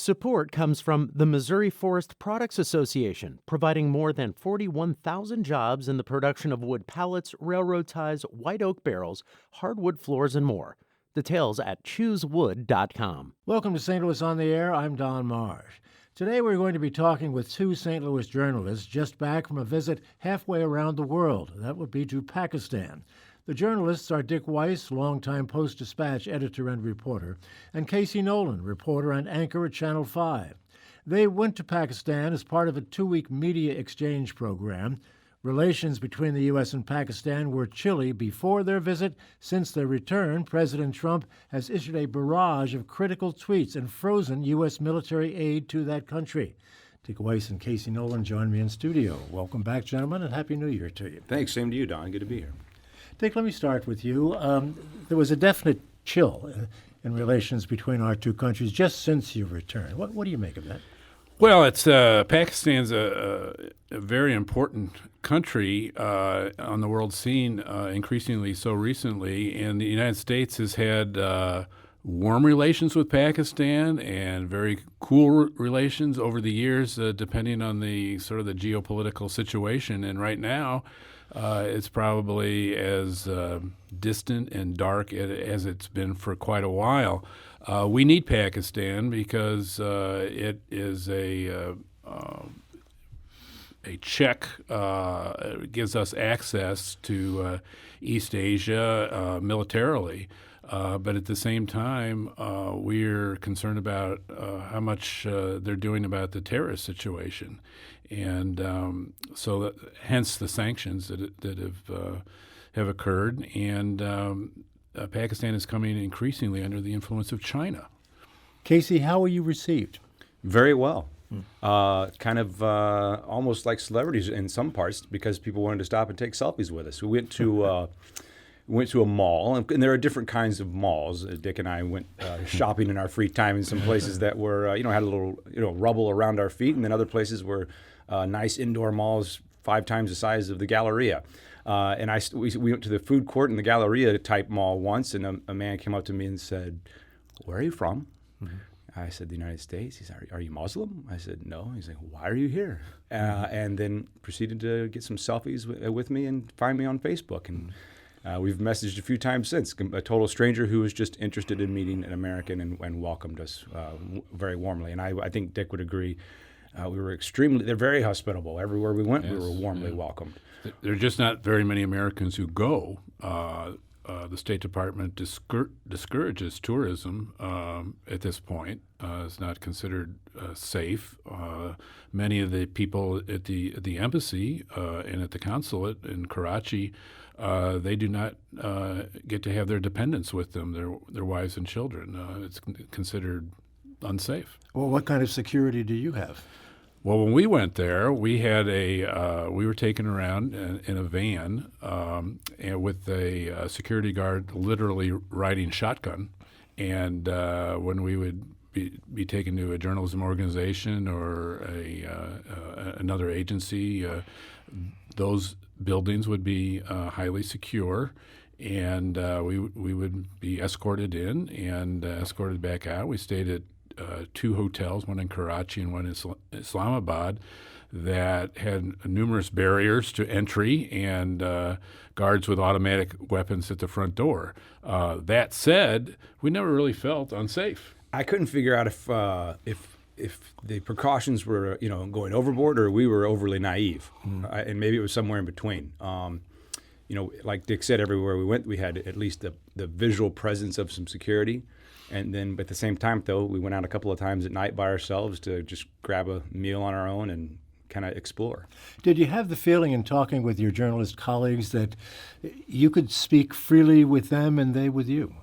Support comes from the Missouri Forest Products Association, providing more than 41,000 jobs in the production of wood pallets, railroad ties, white oak barrels, hardwood floors, and more. Details at choosewood.com. Welcome to St. Louis on the Air. I'm Don Marsh. Today we're going to be talking with two St. Louis journalists just back from a visit halfway around the world. That would be to Pakistan. The journalists are Dick Weiss, longtime Post-Dispatch editor and reporter, and Casey Nolan, reporter and anchor at Channel 5. They went to Pakistan as part of a 2-week media exchange program. Relations between the U.S. and Pakistan were chilly before their visit. Since their return, President Trump has issued a barrage of critical tweets and frozen U.S. military aid to that country. Dick Weiss and Casey Nolan join me in studio. Welcome back, gentlemen, and Happy New Year to you. Thanks. Same to you, Don. Good to be here. Dick, let me start with you. There was a definite chill in relations between our two countries just since your return. What do you make of that? Well, it's Pakistan's a very important country on the world scene, increasingly so recently, and the United States has had warm relations with Pakistan and very cool relations over the years, depending on the sort of the geopolitical situation. And right now, it's probably as distant and dark as it's been for quite a while. We need Pakistan because it is a check. It gives us access to East Asia militarily. But at the same time, we're concerned about how much they're doing about the terrorist situation. And hence the sanctions that have occurred. And Pakistan is coming increasingly under the influence of China. Casey, how were you received? Very well. Kind of almost like celebrities in some parts because people wanted to stop and take selfies with us. We went to a mall, and there are different kinds of malls. Dick and I went shopping in our free time in some places that were, had a little, rubble around our feet, and then other places were nice indoor malls 5 times the size of the Galleria. We went to the food court in the Galleria type mall once, and a man came up to me and said, "Where are you from?" Mm-hmm. I said, "The United States." He said, "Are you Muslim?" I said, "No." He's like, "Why are you here?" And then proceeded to get some selfies with me and find me on Facebook. And we've messaged a few times since. A total stranger who was just interested in meeting an American and welcomed us very warmly. And I think Dick would agree. They're very hospitable. Everywhere we went, we were warmly welcomed. There are just not very many Americans who go. The State Department discourages tourism at this point. It's not considered safe. Many of the people at the embassy and at the consulate in Karachi, they do not get to have their dependents with them, their wives and children. It's considered unsafe. Well, what kind of security do you have? Well, when we went there, we had we were taken around in a van and with a security guard literally riding shotgun. And when we would be taken to a journalism organization or another agency, those buildings would be highly secure. And we would be escorted in and escorted back out. We stayed at 2 hotels, one in Karachi and one in Islamabad, that had numerous barriers to entry and guards with automatic weapons at the front door. That said, we never really felt unsafe. I couldn't figure out if the precautions were going overboard or we were overly naive, and maybe it was somewhere in between. Like Dick said, everywhere we went, we had at least the visual presence of some security. And then at the same time, though, we went out a couple of times at night by ourselves to just grab a meal on our own and kind of explore. Did you have the feeling in talking with your journalist colleagues that you could speak freely with them and they with you?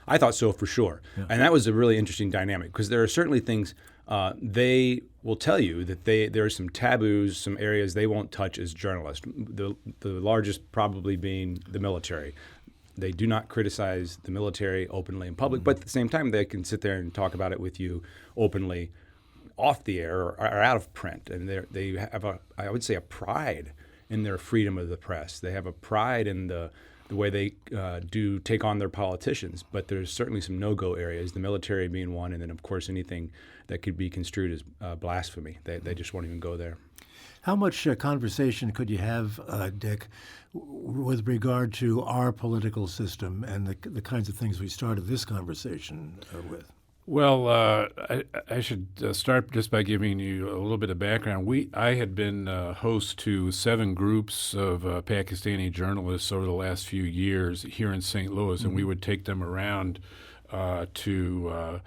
I thought so, for sure. Yeah. And that was a really interesting dynamic because there are certainly things they will tell you that there are some taboos, some areas they won't touch as journalists, the largest probably being the military. They do not criticize the military openly in public, but at the same time, they can sit there and talk about it with you openly off the air or out of print. And they have I would say, a pride in their freedom of the press. They have a pride in the the way they do take on their politicians. But there's certainly some no-go areas, the military being one, and then, of course, anything that could be construed as blasphemy. They just won't even go there. How much conversation could you have, Dick, with regard to our political system and the kinds of things we started this conversation with? Well, I should start just by giving you a little bit of background. I had been host to 7 groups of Pakistani journalists over the last few years here in St. Louis, and we would take them around to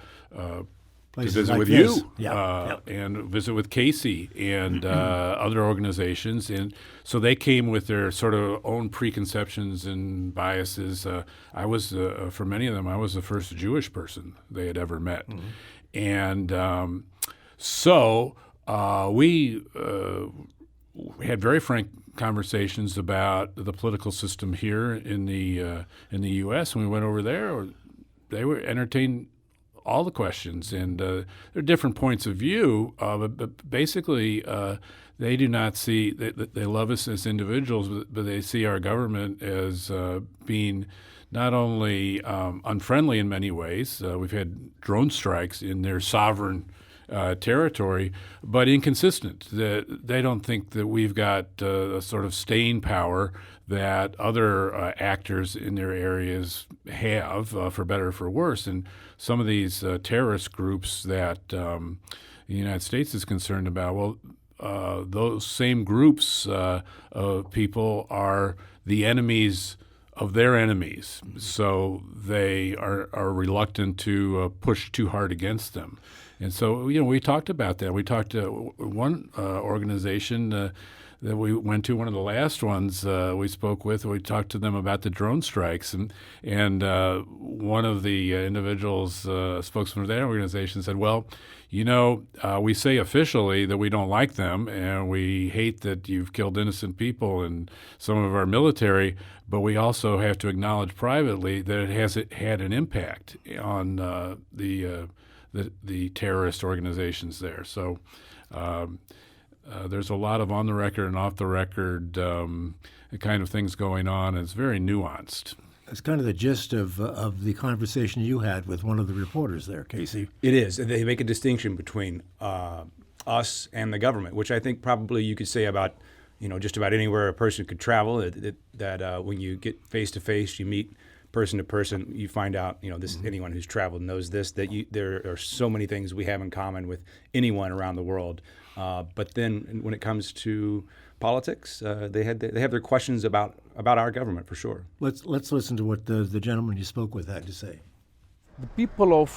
Places visit like with this. you and visit with Casey and other organizations. And so they came with their sort of own preconceptions and biases. I was, for many of them, I was the first Jewish person they had ever met. And so we had very frank conversations about the political system here in the U.S. When we went over there, they were entertained all the questions, and there are different points of view, but basically they do not see, they love us as individuals, but they see our government as being not only unfriendly in many ways. We've had drone strikes in their sovereign territory, but inconsistent. They don't think that we've got a sort of staying power that other actors in their areas have, for better or for worse. And some of these terrorist groups that the United States is concerned about, well, those same groups of people are the enemies of their enemies, so they are reluctant to push too hard against them. And so, we talked about that. We talked to one organization that we went to, one of the last ones we spoke with. We talked to them about the drone strikes, and one of the individuals, spokesman of that organization, said, "Well, we say officially that we don't like them, and we hate that you've killed innocent people and some of our military, but we also have to acknowledge privately that it has had an impact on the terrorist organizations there." So there's a lot of on the record and off the record kind of things going on. And it's very nuanced. It's kind of the gist of the conversation you had with one of the reporters there, Casey. It is. They make a distinction between us and the government, which I think probably you could say about just about anywhere a person could travel. That when you get face to face, you meet person to person, you find out, anyone who's traveled knows this, that there are so many things we have in common with anyone around the world. But then when it comes to politics, they have their questions about our government, for sure. Let's listen to what the gentleman you spoke with had to say. The people of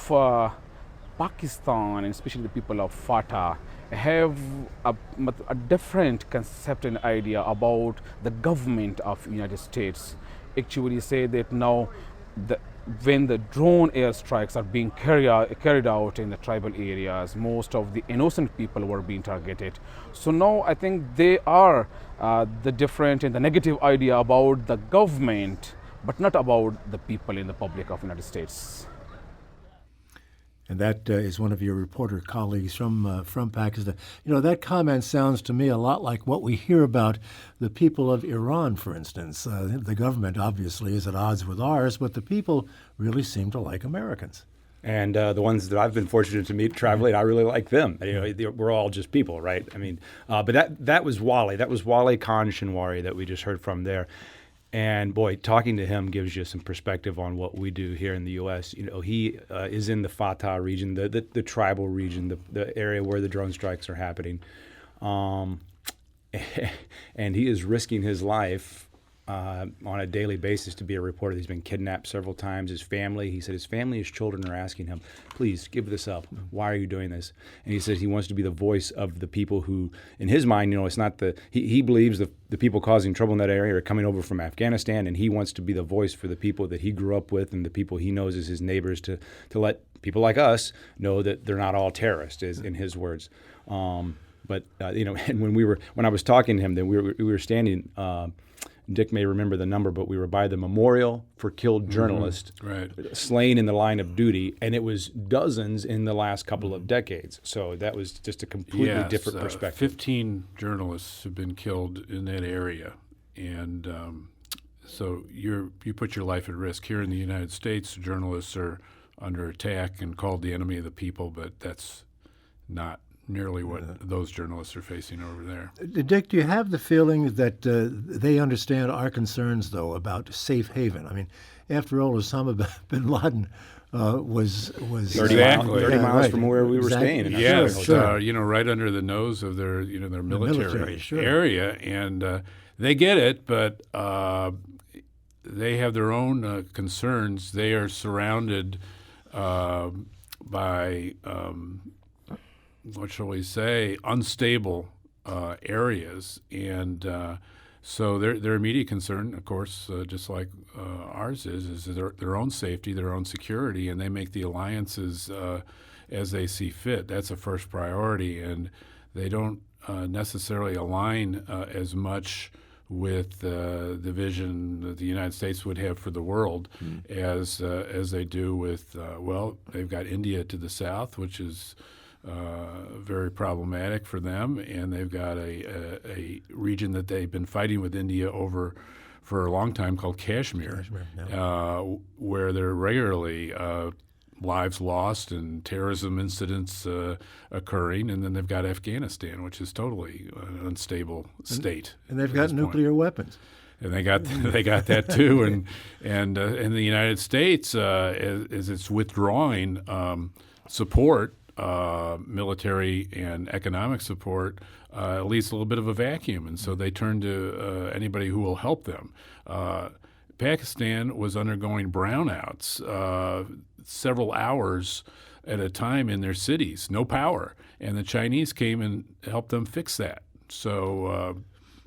Pakistan, and especially the people of Fatah, have a different concept and idea about the government of United States. Actually say that now when the drone airstrikes are being carried out in the tribal areas, most of the innocent people were being targeted. So now I think they are the different and the negative idea about the government, but not about the people in the public of United States. And that is one of your reporter colleagues from Pakistan. That comment sounds to me a lot like what we hear about the people of Iran, for instance. The government obviously is at odds with ours, but the people really seem to like Americans. And the ones that I've been fortunate to meet traveling, I really like them. We're all just people, right? I mean, but that was Wally. That was Wally Khan Shinwari that we just heard from there. And boy, talking to him gives you some perspective on what we do here in the U.S. He is in the Fatah region, the tribal region, the area where the drone strikes are happening, and he is risking his life on a daily basis to be a reporter. He's been kidnapped several times. He said his family, his children are asking him, "Please give this up. Why are you doing this?" And he says he wants to be the voice of the people who, in his mind, it's not he believes the people causing trouble in that area are coming over from Afghanistan, and he wants to be the voice for the people that he grew up with and the people he knows as his neighbors to let people like us know that they're not all terrorists, in his words. But and when I was talking to him, then we were standing. Dick may remember the number, but we were by the memorial for killed journalists slain in the line of duty, and it was dozens in the last couple of decades. So that was just a completely different perspective. 15 journalists have been killed in that area, and So you put your life at risk. Here in the United States, journalists are under attack and called the enemy of the people, but that's not nearly what those journalists are facing over there. Dick, do you have the feeling that they understand our concerns, though, about safe haven? I mean, after all, Osama bin Laden was 30 Exactly. miles from where we were staying. In our Yes, hotel. right under the nose of their military, military, sure. area, and they get it, but they have their own concerns. They are surrounded by what shall we say, unstable areas, and so their immediate concern, of course, just like ours is their own safety, their own security, and they make the alliances as they see fit. That's a first priority, and they don't necessarily align as much with the vision that the United States would have for the world as they do with, they've got India to the south, which is very problematic for them, and they've got a region that they've been fighting with India over for a long time called Kashmir, where there are regularly lives lost and terrorism incidents occurring, and then they've got Afghanistan, which is totally an unstable state. And they've got nuclear weapons. And they got that too, and in the United States, as it's withdrawing support, military and economic support, it leaves a little bit of a vacuum, and so they turn to anybody who will help them. Pakistan was undergoing brownouts several hours at a time in their cities, no power, and the Chinese came and helped them fix that. So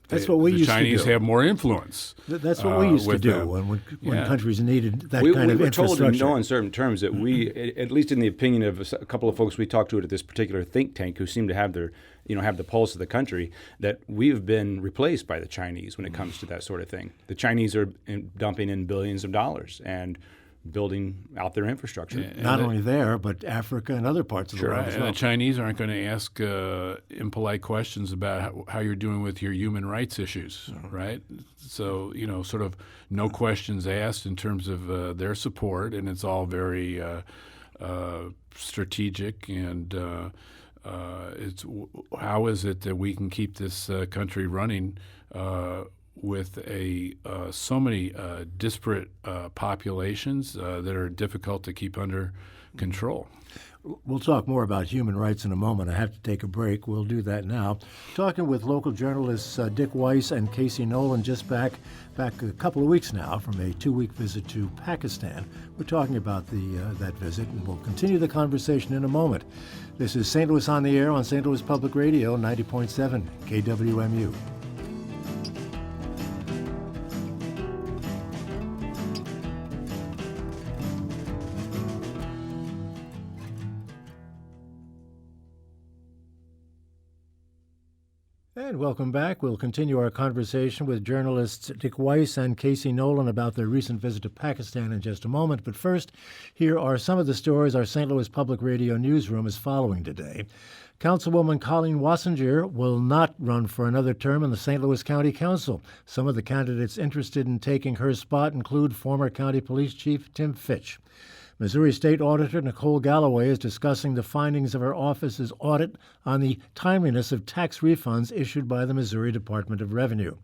that's what we used to do. The Chinese have more influence. That's what we used to do them. when countries needed that we kind of were infrastructure. told in no uncertain terms that we, at least in the opinion of a couple of folks we talked to at this particular think tank who seem to have have the pulse of the country, that we've been replaced by the Chinese when it comes to that sort of thing. The Chinese are dumping in billions of dollars and building out their infrastructure. Not only there, but Africa and other parts of the world as And well. the Chinese aren't going to ask impolite questions about how you're doing with your human rights issues, right? So, sort of no questions asked in terms of their support, and it's all very strategic, and it's how is it that we can keep this country running with so many disparate populations that are difficult to keep under control. We'll talk more about human rights in a moment. I have to take a break. We'll do that now. Talking with local journalists Dick Weiss and Casey Nolan, just back a couple of weeks now from a 2-week visit to Pakistan. We're talking about that visit, and we'll continue the conversation in a moment. This is St. Louis on the Air on St. Louis Public Radio, 90.7 KWMU. And welcome back. We'll continue our conversation with journalists Dick Weiss and Casey Nolan about their recent visit to Pakistan in just a moment. But first, here are some of the stories our St. Louis Public Radio newsroom is following today. Councilwoman Colleen Wassinger will not run for another term in the St. Louis County Council. Some of the candidates interested in taking her spot include former County Police Chief Tim Fitch. Missouri State Auditor Nicole Galloway is discussing the findings of her office's audit on the timeliness of tax refunds issued by the Missouri Department of Revenue.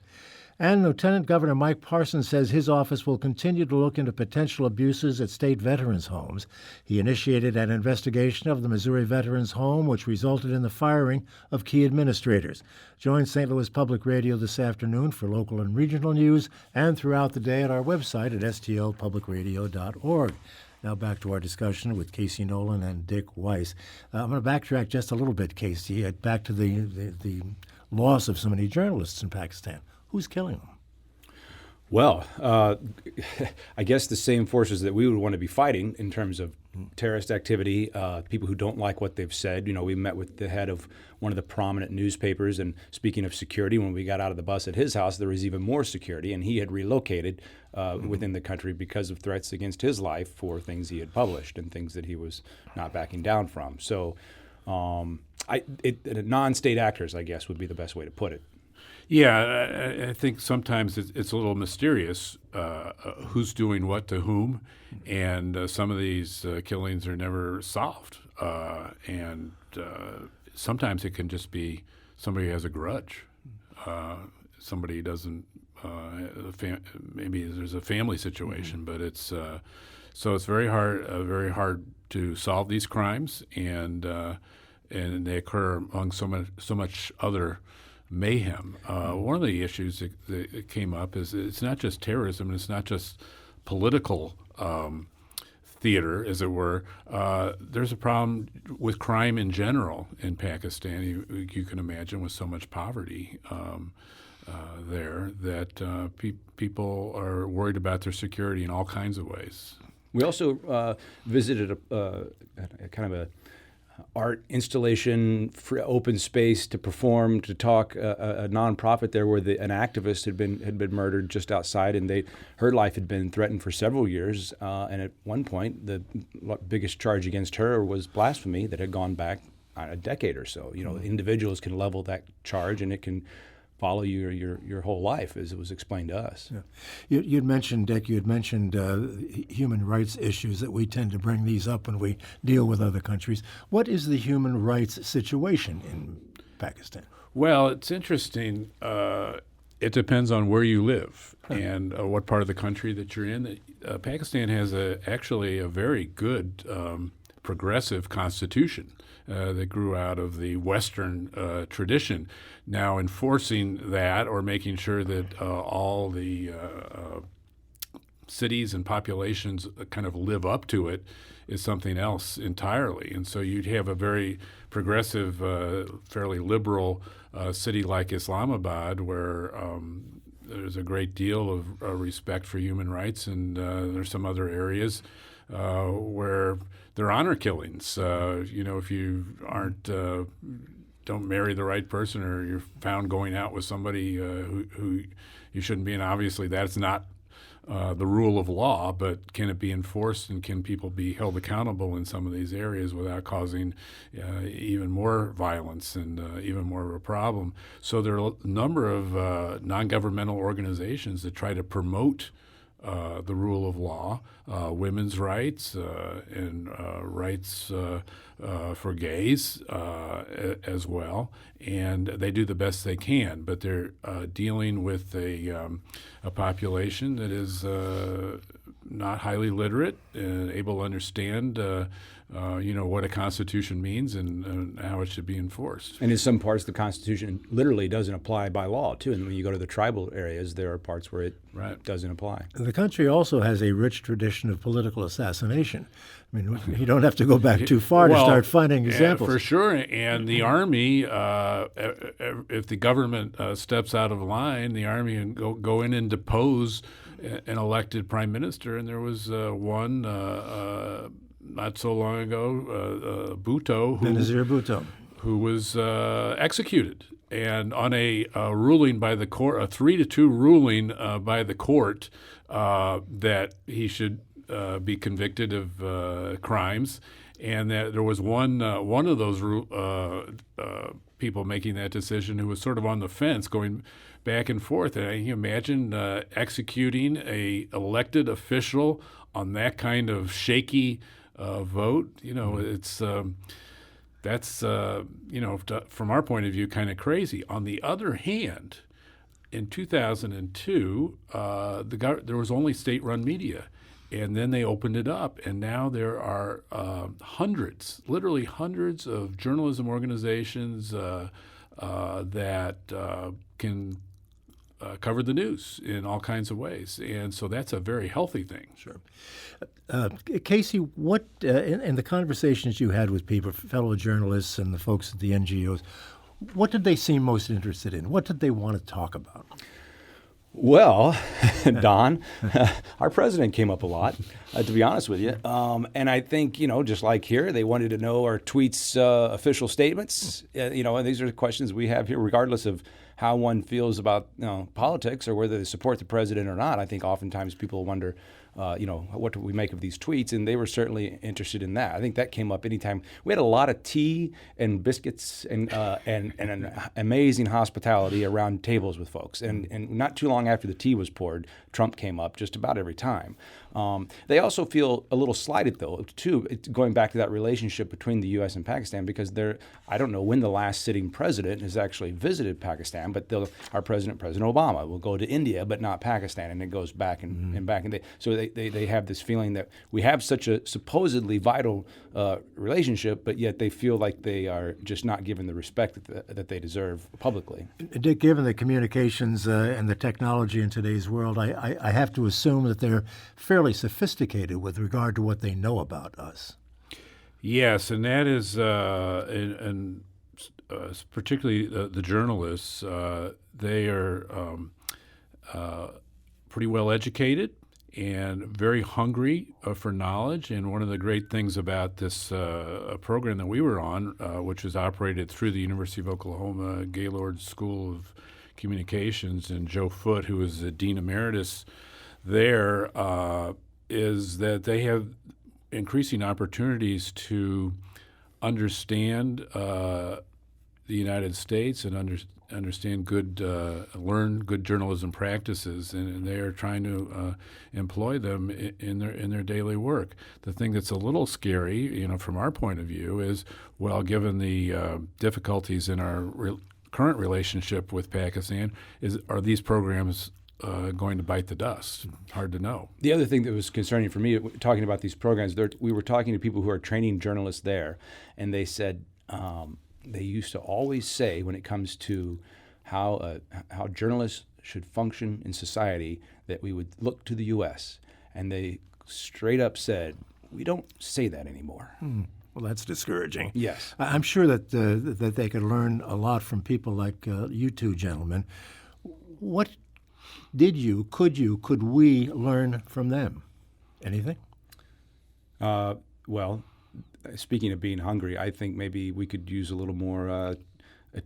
And Lieutenant Governor Mike Parson says his office will continue to look into potential abuses at state veterans' homes. He initiated an investigation of the Missouri Veterans Home, which resulted in the firing of key administrators. Join St. Louis Public Radio this afternoon for local and regional news and throughout the day at our website at stlpublicradio.org. Now back to our discussion with Casey Nolan and Dick Weiss. I'm going to backtrack just a little bit, Casey, back to the loss of so many journalists in Pakistan. Who's killing them? Well, I guess the same forces that we would want to be fighting in terms of terrorist activity, people who don't like what they've said. We met with the head of one of the prominent newspapers, and speaking of security, when we got out of the bus at his house, there was even more security, and he had relocated within the country because of threats against his life for things he had published and things that he was not backing down from. So non-state actors, I guess, would be the best way to put it. Yeah, I think sometimes it's a little mysterious who's doing what to whom, and some of these killings are never solved. And sometimes it can just be somebody has a grudge. Somebody doesn't. Maybe there's a family situation, but it's so it's very hard to solve these crimes, and they occur among so much other mayhem. One of the issues that came up is it's not just terrorism, and it's not just political theater, as it were. There's a problem with crime in general in Pakistan. You can imagine with so much poverty there that people are worried about their security in all kinds of ways. We also visited a kind of a art installation, for open space to perform, to talk. A nonprofit there where an activist had been murdered just outside, and her life had been threatened for several years. And at one point, the biggest charge against her was blasphemy that had gone back a decade or so. Individuals can level that charge, and it can follow you your whole life, as it was explained to us. Yeah. You'd mentioned, Dick, human rights issues, that we tend to bring these up when we deal with other countries. What is the human rights situation in Pakistan? Well, it's interesting. It depends on where you live and what part of the country that you're in. Pakistan has actually a very good progressive constitution that grew out of the Western tradition. Now, enforcing that or making sure that all the cities and populations kind of live up to it is something else entirely. And so you'd have a very progressive, fairly liberal city like Islamabad, where there's a great deal of respect for human rights, and there's some other areas where there are honor killings. If you don't marry the right person, or you're found going out with somebody who you shouldn't be, and obviously that's not the rule of law, but can it be enforced, and can people be held accountable in some of these areas without causing even more violence and even more of a problem? So there are a number of non-governmental organizations that try to promote the rule of law, women's rights, and rights for gays as well. And they do the best they can, but they're dealing with a population that is not highly literate and able to understand what a constitution means and how it should be enforced. And in some parts, the Constitution literally doesn't apply by law, too. And when you go to the tribal areas, there are parts where it doesn't apply. The country also has a rich tradition of political assassination. I mean, you don't have to go back too far to start finding examples. For sure. And the Army, if the government steps out of line, the Army can go in and depose an elected prime minister. And there was one not so long ago, Benazir Bhutto, who was executed, and on a ruling by the court, a 3-2 ruling by the court that he should be convicted of crimes, and that there was one of those people making that decision who was sort of on the fence, going back and forth. And can you imagine executing a elected official on that kind of shaky vote? It's that's from our point of view, kind of crazy. On the other hand, in 2002, there was only state-run media, and then they opened it up, and now there are literally hundreds of journalism organizations that can cover the news in all kinds of ways, and so that's a very healthy thing. Sure. Casey, what in the conversations you had with people, fellow journalists and the folks at the NGOs, what did they seem most interested in? What did they want to talk about? Well, Don, our president came up a lot, to be honest with you. And I think, just like here, they wanted to know our tweets, official statements. And these are the questions we have here, regardless of how one feels about politics or whether they support the president or not. I think oftentimes people wonder what do we make of these tweets? And they were certainly interested in that. I think that came up anytime. We had a lot of tea and biscuits and an amazing hospitality around tables with folks. And not too long after the tea was poured, Trump came up just about every time. They also feel a little slighted, though, too, going back to that relationship between the U.S. and Pakistan, because I don't know when the last sitting president has actually visited Pakistan, but our President Obama, will go to India, but not Pakistan, and it goes back and back. And so they have this feeling that we have such a supposedly vital relationship, but yet they feel like they are just not given the respect that they deserve publicly. Dick, given the communications and the technology in today's world, I have to assume that they're fairly sophisticated with regard to what they know about us. Yes, and that is, particularly the journalists, they are pretty well educated and very hungry for knowledge. And one of the great things about this program that we were on, which was operated through the University of Oklahoma Gaylord School of Communications, and Joe Foote, who is the Dean Emeritus there, is that they have increasing opportunities to understand the United States and understand learn good journalism practices, and they are trying to employ them in their daily work. The thing that's a little scary, from our point of view, is given the difficulties in our current relationship with Pakistan, are these programs going to bite the dust? Hard to know. The other thing that was concerning for me, talking about these programs, we were talking to people who are training journalists there, and they said they used to always say, when it comes to how journalists should function in society, that we would look to the U.S., and they straight up said, we don't say that anymore. Well, that's discouraging. Yes. I'm sure that they could learn a lot from people like you two gentlemen. What could we learn from them? Anything? Well, speaking of being hungry, I think maybe we could use a little more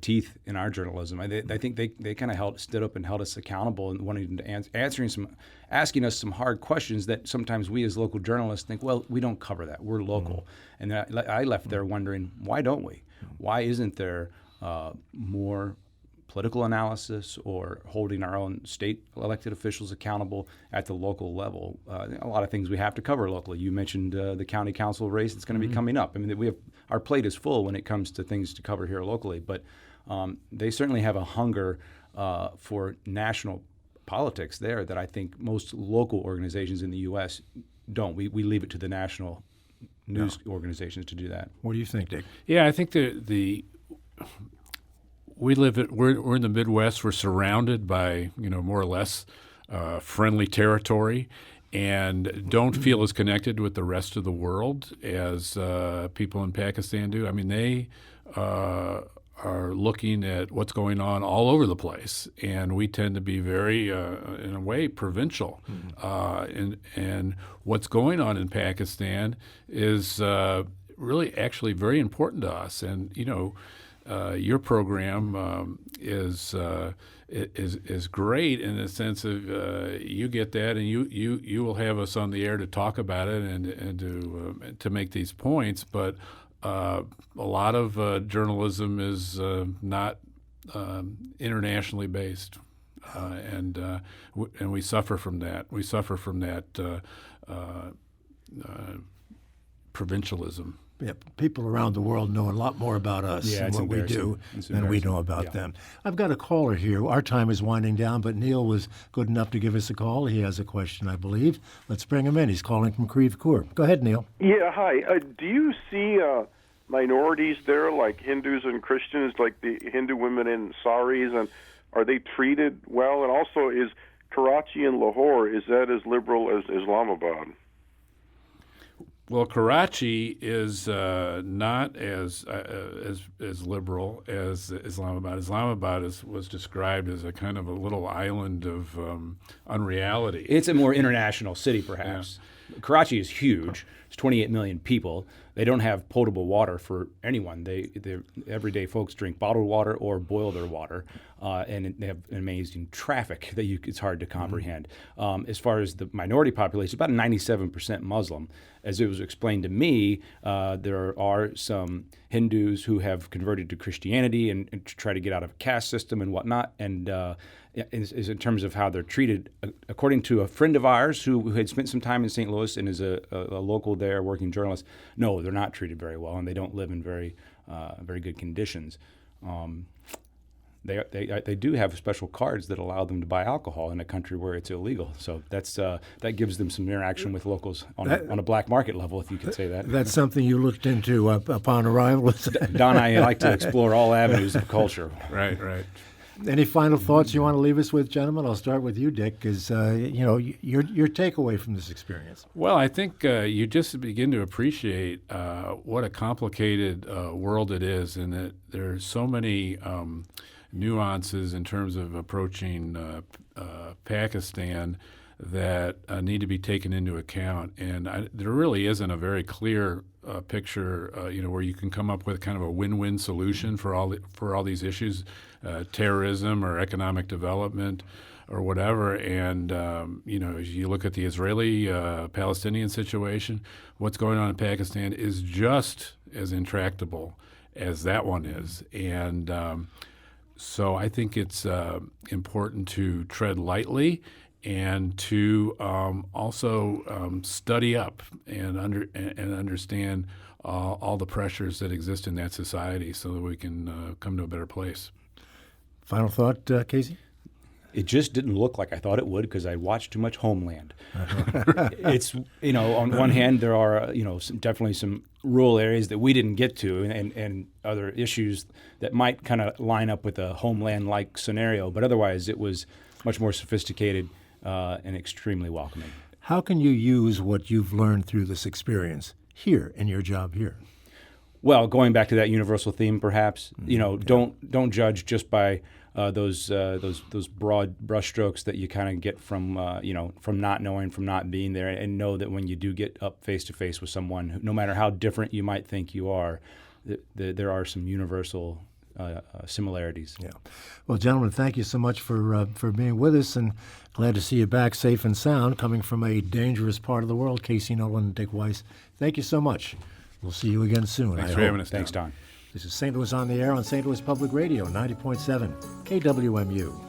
teeth in our journalism. I think they kind of stood up and held us accountable and wanting to asking us some hard questions that sometimes we as local journalists think, well, we don't cover that. We're local. And I left there wondering, why don't we? Why isn't there more political analysis or holding our own state elected officials accountable at the local level? A lot of things we have to cover locally. You mentioned the county council race that's going to be coming up. I mean, our plate is full when it comes to things to cover here locally, but they certainly have a hunger for national politics there that I think most local organizations in the U.S. don't. We leave it to the national news organizations to do that. What do you think, Dick? Yeah, I think we're in the Midwest. We're surrounded by, more or less friendly territory, and don't feel as connected with the rest of the world as people in Pakistan do. I mean, they are looking at what's going on all over the place, and we tend to be very, in a way, provincial. And what's going on in Pakistan is really actually very important to us. And, your program is great in the sense of you get that, and you will have us on the air to talk about it and to make these points. But a lot of journalism is not internationally based, and we suffer from that. We suffer from that provincialism. Yeah, people around the world know a lot more about us and what we do than we know about them. I've got a caller here. Our time is winding down, but Neil was good enough to give us a call. He has a question, I believe. Let's bring him in. He's calling from Creve Coeur. Go ahead, Neil. Yeah, hi. Do you see minorities there, like Hindus and Christians, like the Hindu women in saris, and are they treated well? And also, is Karachi and Lahore, is that as liberal as Islamabad? Well, Karachi is not as liberal as Islamabad. Islamabad was described as a kind of a little island of unreality. It's a more international city, perhaps. Karachi is huge. It's 28 million people. They don't have potable water for anyone. They're everyday folks drink bottled water or boil their water, and they have amazing traffic that it's hard to comprehend. As far as the minority population, about 97% Muslim. As it was explained to me, there are some Hindus who have converted to Christianity and to try to get out of a caste system and whatnot. And is in terms of how they're treated, according to a friend of ours who had spent some time in St. Louis and is a local there, working journalist. No, they're not treated very well, and they don't live in very good conditions. They do have special cards that allow them to buy alcohol in a country where it's illegal. So that gives them some interaction with locals on a black market level, if you could say that. That's something you looked into upon arrival. Don and I like to explore all avenues of culture. Right. Any final thoughts you want to leave us with, gentlemen? I'll start with you, Dick, because your takeaway from this experience. Well, I think you just begin to appreciate what a complicated world it is, and that there are so many nuances in terms of approaching Pakistan that need to be taken into account. And there really isn't a very clear picture, where you can come up with kind of a win-win solution for all these issues, terrorism or economic development or whatever. And as you look at the Israeli-Palestinian situation, what's going on in Pakistan is just as intractable as that one is. And so I think it's important to tread lightly and to also study up and understand all the pressures that exist in that society, so that we can come to a better place. Final thought, Casey? It just didn't look like I thought it would because I watched too much Homeland. It's on one hand there are definitely some rural areas that we didn't get to and other issues that might kind of line up with a Homeland-like scenario, but otherwise it was much more sophisticated and extremely welcoming. How can you use what you've learned through this experience here in your job here? Well, going back to that universal theme, perhaps don't judge just by those broad brushstrokes that you kind of get from from not knowing, from not being there, and know that when you do get up face to face with someone, no matter how different you might think you are, there are some universal similarities. Yeah. Well, gentlemen, thank you so much for being with us, and glad to see you back safe and sound, coming from a dangerous part of the world. Casey Nolan and Dick Weiss, thank you so much. We'll see you again soon. Thanks for having us. Thanks, Don. This is St. Louis on the Air on St. Louis Public Radio, 90.7 KWMU.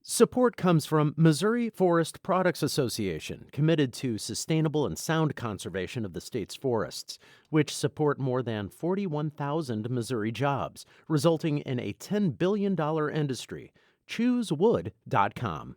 Support comes from Missouri Forest Products Association, committed to sustainable and sound conservation of the state's forests, which support more than 41,000 Missouri jobs, resulting in a $10 billion industry. ChooseWood.com.